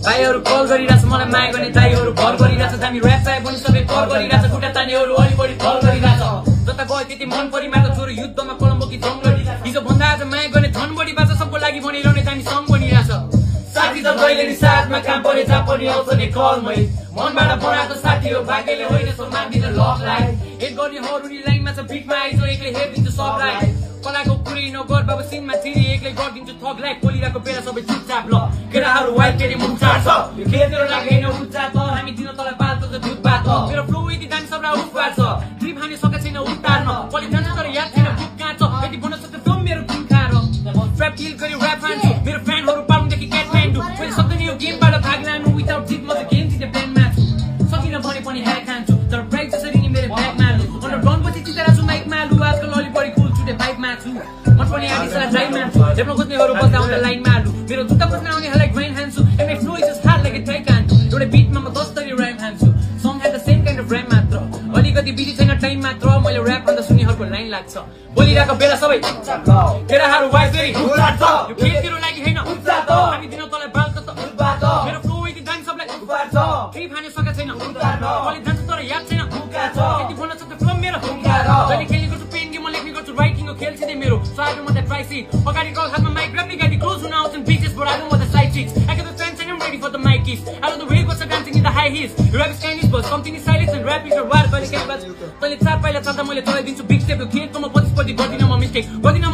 भाइहरु call गरिरहेछ मलाई माया गर्ने दाइहरु भर गरिरहेछ हामी र्याप साय पनि सबै कर गरिरहेछ खुट्टा तान्नेहरु अलि बढी फल गरिरहेछ जता गयो त्यति मन परि मार्छ छोरो युद्धमा कोलम्बो कि जंगली हिजो भन्दा आज माया गर्ने धन बढी बाछ सबको लागि भनिरहने हामी सङ बनिरहेछ साथी त कहिले नि साथमा काम परे जा पनि आउँछ नि कलमै मनबाट बनाएको साथी हो भाग्यले होइन सो मान्दिन लभलाई एक गर्नेहरु नि लाइनमा छ बिटमा आइजो एक्लै हेरिदिन्छु सबलाई कलाको कुरै नगर बाबु सिनमा छिरी एक्लै गरिदिन्छु थगलाई खोलिरहेको बेला सबै चुपचाप ल केटाहरु वाइट केटी मुख चाड्छ यो खेल तेरो लागि होइन उच्चा त हामी दिन तलाई पाल्छ त दुध बात मेरो फ्लो यति दामी सबलाई उफ पार्छ ट्रिप हाने सकेको छैन उतार्न पहिले जान्छ तर याद छैन बुक कहाँ छ यति बन्न सक्छ त्यो मेरो गुण खाएर ट्र्याप किल गरी र्याप हान्छु मेरो फ्यानहरु पाउनुदेखि क्याटम्यान्डु मैले सक्दैन यो गेमबाट भाग लानु विदाउट जित म त गेम जित्ने प्लानमा छु सकिन भने पनि ह्याक खान्छु तर प्राइज जसरी नि मेरो ब्यागमा लु अन्डर डन पछि जितेर छु माइकमा लु आजकल अलि बढी कुल छुटे बाइकमा छु मन पनि आदिसलाई ड्राइभमा छु लेप्न खोज्नेहरु बस्दा आउँदा लाइनमा लु मेरो जुत्ता खोज्न आउनेहरुलाई ग्राइन्ड हान्छु एमए flow is hard like a trike हान्छु एउटा बिटमा म 10 तरी र्याम हान्छु song has the same kind of र्याम मात्र अलिकति बिजी छैन टाइम मात्र मैले र्याप भन्दा सुन्नेहरुको लाइन लाग्छ बोलिरहेको बेला सबै केटाहरु वाइ फेरि उच्चाट छ यो खेल तेरो लागि हैन उच्चाट हामी दिन तलाई बाल्छ त उच्चाट मेरो फ्लो यति दामी सबलाई उच्चाट छ ट्रिप हाने सकेको छैन उच्चाट कहिले जान्छ तर याद छैन उच्चाट यति भन्न सक्छ फ्लो मेरो उच्चाट जहिले खेल्ने गर्छु पेन गेम म लेख्ने गर्छु राइटिङ हो खेल सिधै मेरो साइड म त ट्राई सिट अगाडि कल हातमा माइक ग्राफ्ने गाडी क्लोज हुन आउँछन् bitches but I don't want the side chicks I get the fans and ready for the mic kiss I don't the way was dancing in the high heels rap is kind but something is silence and rap is a war कहिले के बाज तैले चार पाइला चाहदा मैले चलाइदिन्छु big step खेलको म 25 पल्ट गर्दिन म मिस्टेक गर्दिन